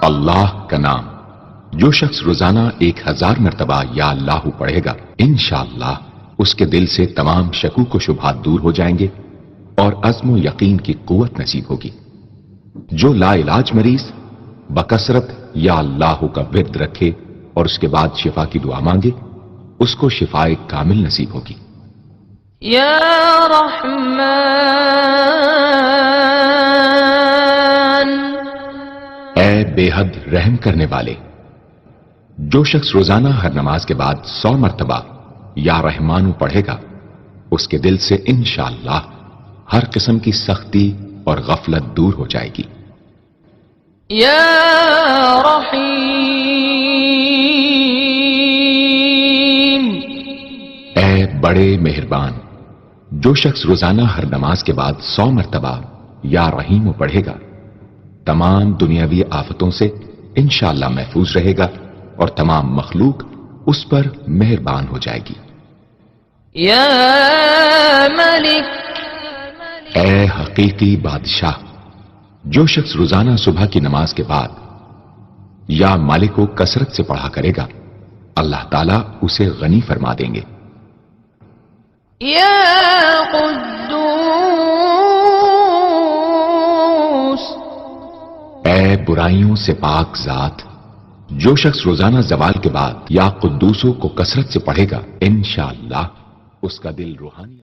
اللہ کا نام جو شخص روزانہ 1000 مرتبہ یا اللہ پڑھے گا انشاءاللہ اس کے دل سے تمام شکوک و شبہات دور ہو جائیں گے اور عزم و یقین کی قوت نصیب ہوگی۔ جو لا علاج مریض بکثرت یا اللہ کا ورد رکھے اور اس کے بعد شفا کی دعا مانگے اس کو شفائے کامل نصیب ہوگی۔ یا رحمان اے بے حد رحم کرنے والے، جو شخص روزانہ ہر نماز کے بعد 100 مرتبہ یا رحمانو پڑھے گا اس کے دل سے انشاءاللہ ہر قسم کی سختی اور غفلت دور ہو جائے گی۔ یا رحیم اے بڑے مہربان، جو شخص روزانہ ہر نماز کے بعد 100 مرتبہ یا رحیم پڑھے گا تمام دنیاوی آفتوں سے انشاءاللہ محفوظ رہے گا اور تمام مخلوق اس پر مہربان ہو جائے گی۔ یا ملک اے حقیقی بادشاہ، جو شخص روزانہ صبح کی نماز کے بعد یا مالک کو کثرت سے پڑھا کرے گا اللہ تعالیٰ اسے غنی فرما دیں گے۔ یا قدوس اے برائیوں سے پاک ذات، جو شخص روزانہ زوال کے بعد یا قدوسوں کو کثرت سے پڑھے گا انشاءاللہ اس کا دل روحانی